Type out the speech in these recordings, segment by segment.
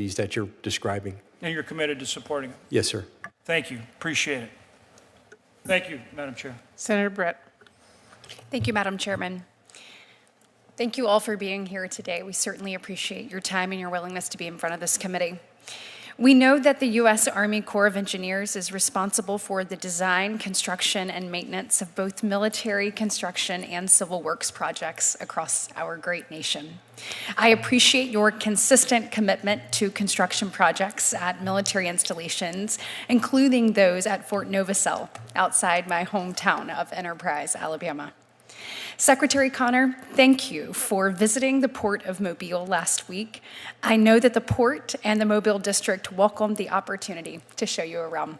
that you're describing. And you're committed to supporting it? Yes, sir. Thank you. Appreciate it. Thank you, Madam Chair. Senator Britt. Thank you, Madam Chairman. Thank you all for being here today. We certainly appreciate your time and your willingness to be in front of this committee. We know that the U.S. Army Corps of Engineers is responsible for the design, construction, and maintenance of both military construction and civil works projects across our great nation. I appreciate your consistent commitment to construction projects at military installations, including those at Fort Novosel, outside my hometown of Enterprise, Alabama. Secretary Connor, thank you for visiting the Port of Mobile last week. I know that the Port and the Mobile District welcomed the opportunity to show you around.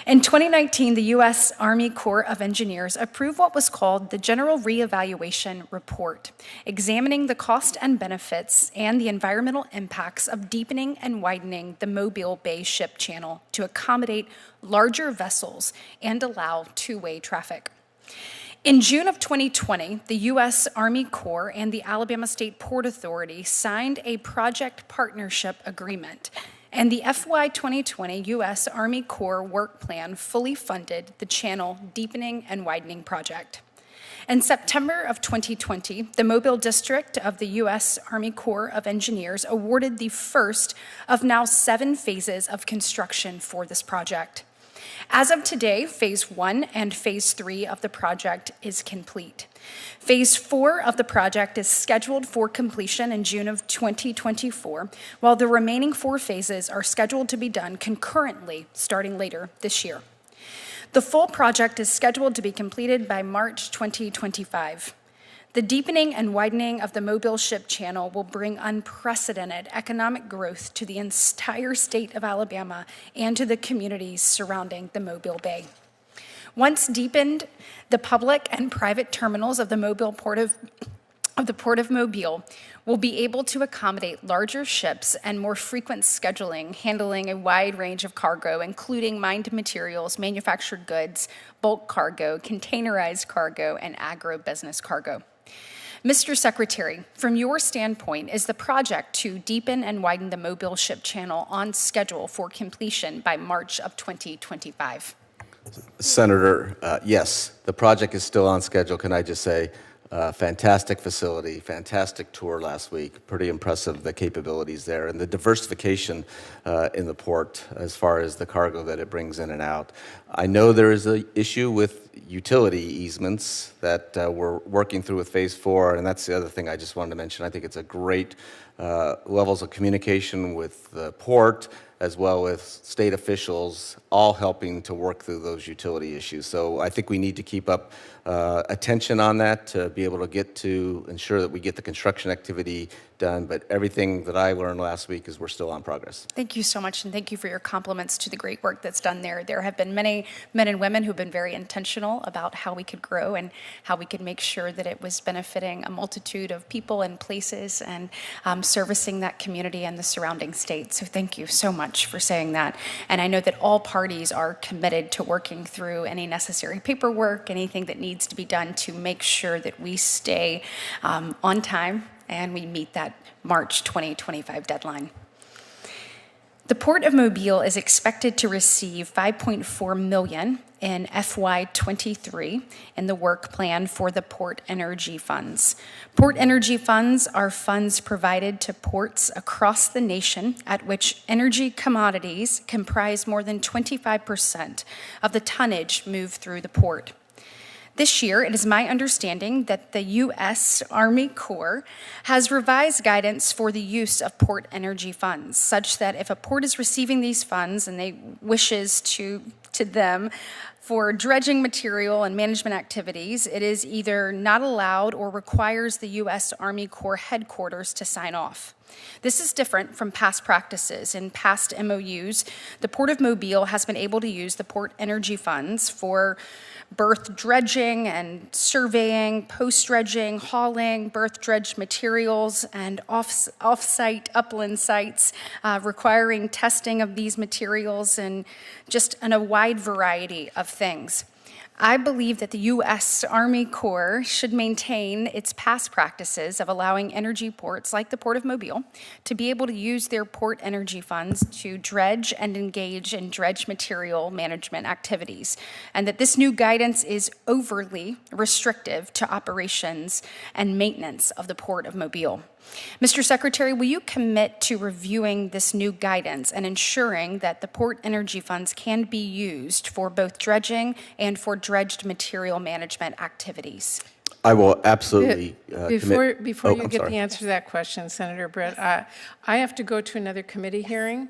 In 2019, the U.S. Army Corps of Engineers approved what was called the General Reevaluation Report, examining the cost and benefits and the environmental impacts of deepening and widening the Mobile Bay Ship Channel to accommodate larger vessels and allow two-way traffic. In June of 2020, the U.S. Army Corps and the Alabama State Port Authority signed a project partnership agreement, and the FY 2020 U.S. Army Corps Work Plan fully funded the Channel Deepening and Widening Project. In September of 2020, the Mobile District of the U.S. Army Corps of Engineers awarded the first of now 7 phases of construction for this project. As of today, Phase 1 and Phase 3 of the project is complete. Phase 4 of the project is scheduled for completion in June of 2024, while the remaining 4 phases are scheduled to be done concurrently starting later this year. The full project is scheduled to be completed by March 2025. The deepening and widening of the Mobile Ship Channel will bring unprecedented economic growth to the entire state of Alabama and to the communities surrounding the Mobile Bay. Once deepened, the public and private terminals of the Port of Mobile will be able to accommodate larger ships and more frequent scheduling, handling a wide range of cargo, including mined materials, manufactured goods, bulk cargo, containerized cargo, and agribusiness cargo. Mr. Secretary, from your standpoint, is the project to deepen and widen the Mobile Ship Channel on schedule for completion by March of 2025? Senator, yes, the project is still on schedule. Can I just say, fantastic facility, fantastic tour last week. Pretty impressive, the capabilities there, and the diversification in the port as far as the cargo that it brings in and out. I know there is an issue with utility easements that we're working through with Phase 4, and that's the other thing I just wanted to mention. I think it's a great levels of communication with the port as well with state officials, all helping to work through those utility issues. So I think we need to keep up attention on that to be able to get to ensure that we get the construction activity done. But everything that I learned last week is we're still on progress. Thank you so much, and thank you for your compliments to the great work that's done there. There have been many men and women who've been very intentional about how we could grow and how we could make sure that it was benefiting a multitude of people and places and servicing that community and the surrounding state. So thank you so much for saying that. And I know that all parties are committed to working through any necessary paperwork, anything that needs to be done to make sure that we stay on time and we meet that March 2025 deadline. The Port of Mobile is expected to receive $5.4 million in FY23 in the work plan for the Port Energy Funds. Port Energy Funds are funds provided to ports across the nation at which energy commodities comprise more than 25% of the tonnage moved through the port. This year, it is my understanding that the U.S. Army Corps has revised guidance for the use of port energy funds, such that if a port is receiving these funds and they wishes to them for dredging material and management activities, it is either not allowed or requires the U.S. Army Corps headquarters to sign off. This is different from past practices. In past MOUs, the Port of Mobile has been able to use the port energy funds for berth dredging and surveying, post-dredging, hauling, berth dredged materials, and off-site upland sites requiring testing of these materials and just in a wide variety of things. I believe that the U.S. Army Corps should maintain its past practices of allowing energy ports like the Port of Mobile to be able to use their port energy funds to dredge and engage in dredge material management activities, and that this new guidance is overly restrictive to operations and maintenance of the Port of Mobile. Mr. Secretary, will you commit to reviewing this new guidance and ensuring that the port energy funds can be used for both dredging and for dredged material management activities? I will absolutely Before you I'm get sorry. the answer to that question, Senator Britt, I have to go to another committee hearing.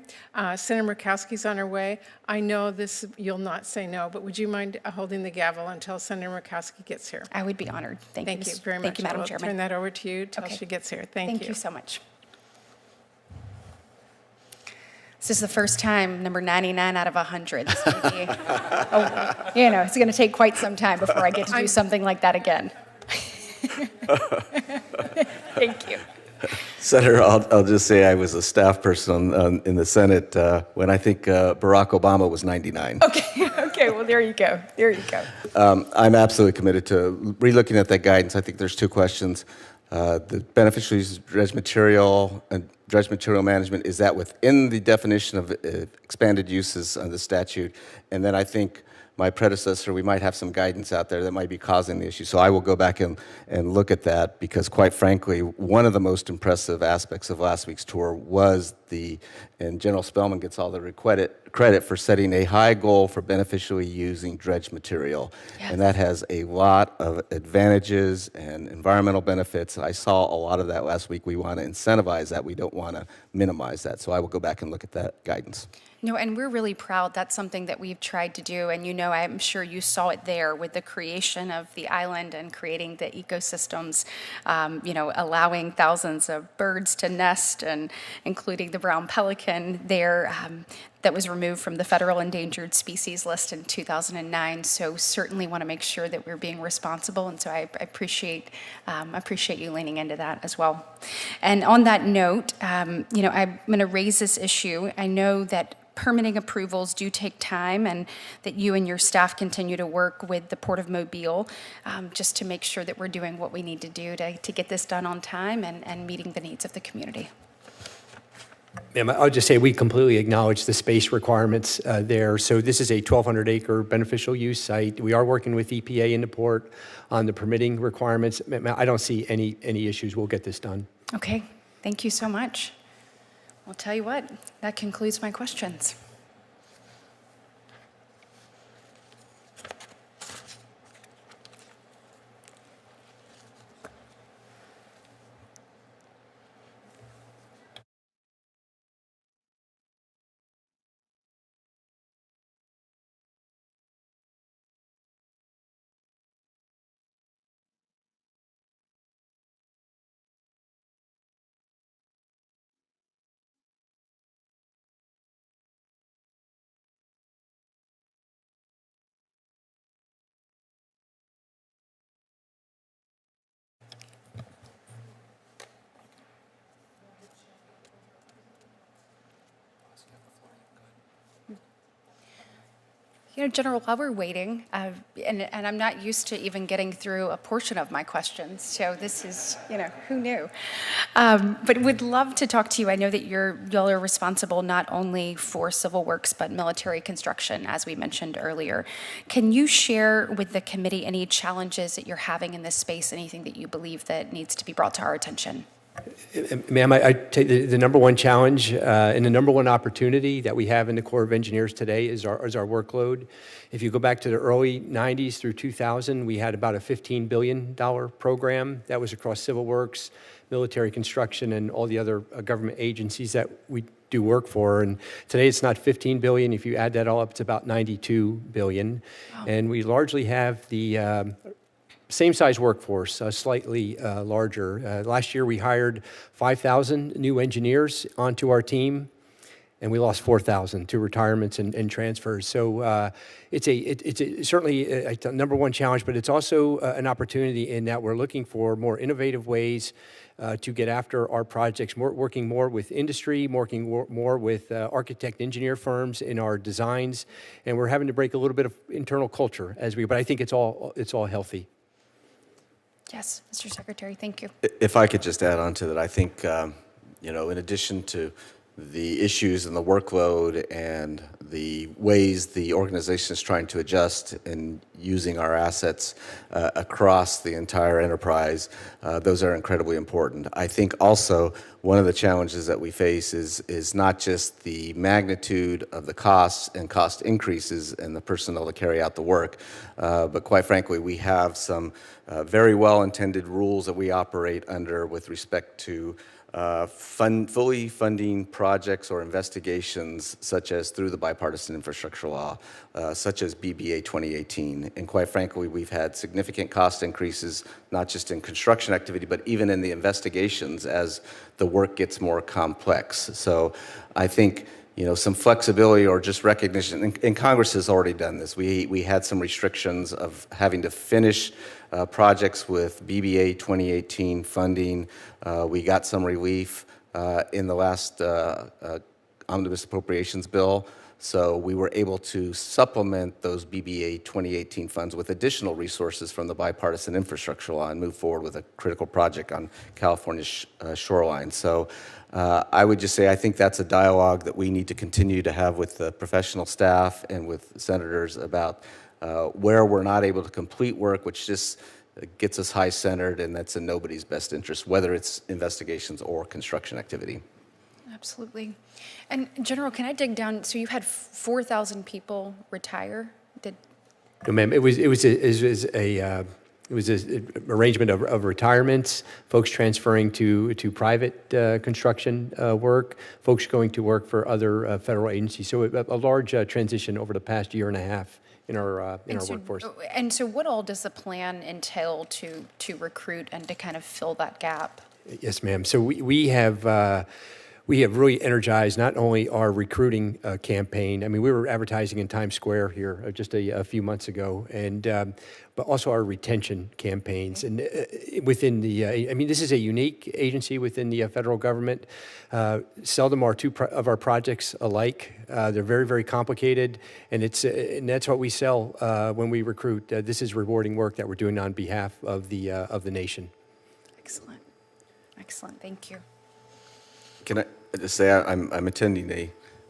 Senator Murkowski's on her way. I know this, you'll not say no, but would you mind holding the gavel until Senator Murkowski gets here? I would be honored. Thank you. Thank you very much. Thank you, Madam I'll Chairman. turn that over to you till Okay. she gets here. Thank you. Thank you so much. This is the first time, number 99 out of 100. This may be, it's going to take quite some time before I get to do something like that again. Thank you. Senator, I'll just say I was a staff person in the Senate when I think Barack Obama was 99. Okay, well, there you go. There you go. I'm absolutely committed to relooking at that guidance. I think there's two questions. The beneficial use of dredge material and dredge material management, is that within the definition of expanded uses under the statute? And then I think my predecessor, we might have some guidance out there that might be causing the issue. So I will go back and look at that, because quite frankly, one of the most impressive aspects of last week's tour was and General Spellman gets all the credit for setting a high goal for beneficially using dredge material. Yes. And that has a lot of advantages and environmental benefits. I saw a lot of that last week. We want to incentivize that. We don't want to minimize that. So I will go back and look at that guidance. No, and we're really proud. That's something that we've tried to do. And I'm sure you saw it there with the creation of the island and creating the ecosystems, allowing thousands of birds to nest, and including the brown pelican there that was removed from the federal endangered species list in 2009. So certainly want to make sure that we're being responsible. And so I appreciate you leaning into that as well. And on that note, I'm going to raise this issue. I know that permitting approvals do take time, and that you and your staff continue to work with the Port of Mobile just to make sure that we're doing what we need to do to get this done on time and meeting the needs of the community. Ma'am, I'll just say we completely acknowledge the space requirements there. So this is a 1,200-acre beneficial use site. We are working with EPA in the port on the permitting requirements. Ma'am, I don't see any issues. We'll get this done. Okay, thank you so much. I'll tell you what, that concludes my questions. General, while we're waiting, and I'm not used to even getting through a portion of my questions, so this is, who knew? But would love to talk to you. I know that y'all are responsible not only for civil works, but military construction, as we mentioned earlier. Can you share with the committee any challenges that you're having in this space, anything that you believe that needs to be brought to our attention? Ma'am, I take the number one challenge and the number one opportunity that we have in the Corps of Engineers today is our workload. If you go back to the early 90s through 2000, we had about a $15 billion program that was across civil works, military construction, and all the other government agencies that we do work for. And today it's not 15 billion. If you add that all up, it's about 92 billion. Wow. And we largely have the same size workforce, slightly larger. Last year we hired 5,000 new engineers onto our team. and we lost 4,000 to retirements and transfers. So it's certainly a number one challenge, but it's also an opportunity in that we're looking for more innovative ways to get after our projects, working more with industry, working more with architect engineer firms in our designs, and we're having to break a little bit of internal culture but I think it's all healthy. Yes, Mr. Secretary, thank you. If I could just add on to that, I think, in addition to the issues and the workload and the ways the organization is trying to adjust in using our assets across the entire enterprise, those are incredibly important. I think also one of the challenges that we face is not just the magnitude of the costs and cost increases and the personnel to carry out the work, but quite frankly, we have some very well-intended rules that we operate under with respect to fully funding projects or investigations such as through the bipartisan infrastructure law, such as BBA 2018. And quite frankly, we've had significant cost increases, not just in construction activity, but even in the investigations as the work gets more complex. So I think some flexibility or just recognition, and Congress has already done this. We had some restrictions of having to finish projects with BBA 2018 funding. We got some relief in the last omnibus appropriations bill. So we were able to supplement those BBA 2018 funds with additional resources from the bipartisan infrastructure law and move forward with a critical project on California's shoreline. So I would just say I think that's a dialogue that we need to continue to have with the professional staff and with senators about where we're not able to complete work, which just gets us high-centered, and that's in nobody's best interest, whether it's investigations or construction activity. Absolutely. And General, can I dig down? So you had 4,000 people retire? No, ma'am. It was an arrangement of retirements, folks transferring to private construction work, folks going to work for other federal agencies. So a large transition over the past year and a half in our workforce. And so what all does the plan entail to recruit and to kind of fill that gap? Yes, ma'am. So we have really energized not only our recruiting campaign. I mean, we were advertising in Times Square here just a few months ago, and but also our retention campaigns. And within the, this is a unique agency within the federal government. Seldom are two of our projects alike. They're very, very complicated, and that's what we sell when we recruit. This is rewarding work that we're doing on behalf of the nation. Excellent. Excellent. Thank you. Can I just say I'm attending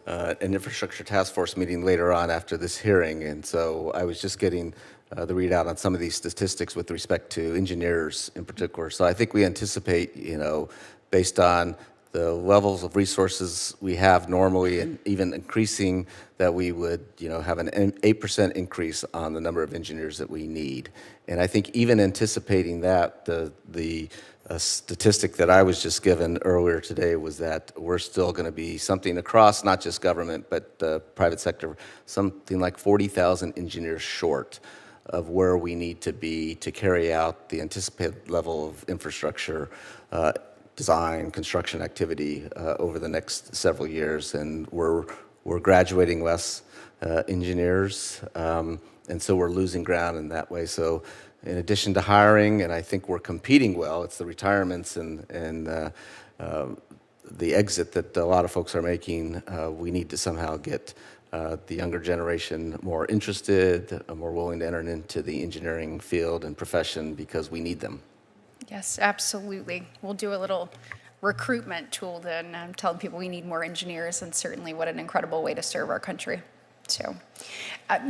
an infrastructure task force meeting later on after this hearing, and so I was just getting the readout on some of these statistics with respect to engineers in particular. So I think we anticipate, based on the levels of resources we have normally and even increasing, that we would, have an 8% increase on the number of engineers that we need. And I think even anticipating that, the statistic that I was just given earlier today was that we're still going to be something across not just government, but the private sector, something like 40,000 engineers short of where we need to be to carry out the anticipated level of infrastructure design, construction activity over the next several years. And we're graduating less engineers, and so we're losing ground in that way. So in addition to hiring, and I think we're competing well, it's the retirements and the exit that a lot of folks are making. We need to somehow get the younger generation more interested, more willing to enter into the engineering field and profession because we need them. Yes, absolutely. We'll do a little recruitment tool then. I'm telling people we need more engineers, and certainly what an incredible way to serve our country. So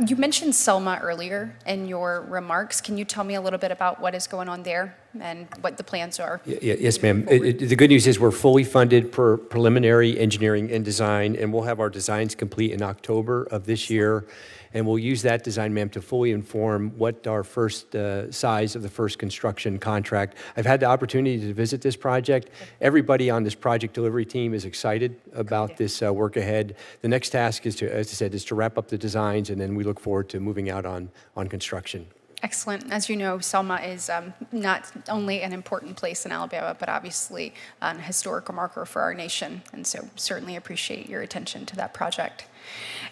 you mentioned Selma earlier in your remarks. Can you tell me a little bit about what is going on there and what the plans are? Yes, ma'am. The good news is we're fully funded for preliminary engineering and design, and we'll have our designs complete in October of this year. And we'll use that design, ma'am, to fully inform what our first size of the first construction contract. I've had the opportunity to visit this project. Everybody on this project delivery team is excited about this work ahead. The next task is to, as I said, is to wrap up the designs, and then we look forward to moving out on construction. Excellent. As you know, Selma is not only an important place in Alabama, but obviously a historical marker for our nation. And so certainly appreciate your attention to that project.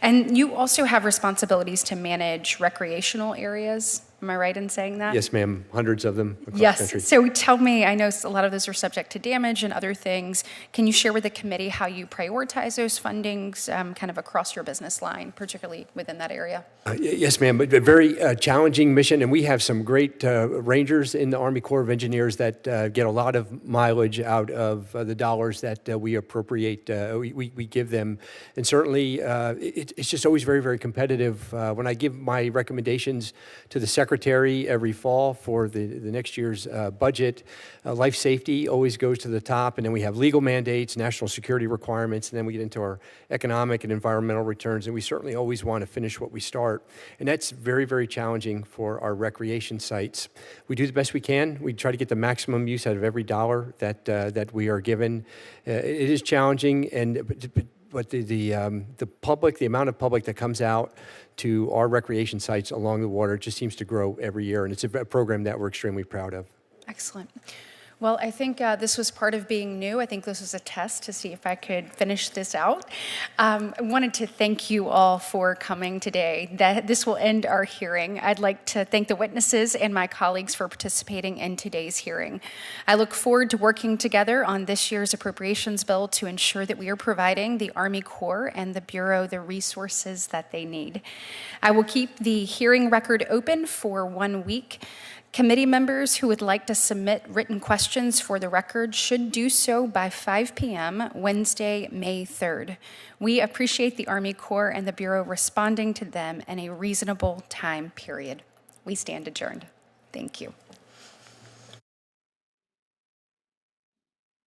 And you also have responsibilities to manage recreational areas. Am I right in saying that? Yes, ma'am, hundreds of them across the Yes. country. So tell me, I know a lot of those are subject to damage and other things. Can you share with the committee how you prioritize those fundings kind of across your business line, particularly within that area? Yes, ma'am, but a very challenging mission, and we have some great rangers in the Army Corps of Engineers that get a lot of mileage out of the dollars that we appropriate, we give them. And certainly, it's just always very, very competitive. When I give my recommendations to the Secretary every fall for the next year's budget, life safety always goes to the top, and then we have legal mandates, national security requirements, and then we get into our economic and environmental returns, and we certainly always want to finish what we start. And that's very, very challenging for our recreation sites. We do the best we can. We try to get the maximum use out of every dollar that we are given. It is challenging, but the public, the amount of public that comes out to our recreation sites along the water just seems to grow every year, and it's a program that we're extremely proud of. Excellent. Well, I think this was part of being new. I think this was a test to see if I could finish this out. I wanted to thank you all for coming today. This will end our hearing. I'd like to thank the witnesses and my colleagues for participating in today's hearing. I look forward to working together on this year's appropriations bill to ensure that we are providing the Army Corps and the Bureau the resources that they need. I will keep the hearing record open for 1 week. Committee members who would like to submit written questions for the record should do so by 5 p.m. Wednesday, May 3rd. We appreciate the Army Corps and the Bureau responding to them in a reasonable time period. We stand adjourned. Thank you.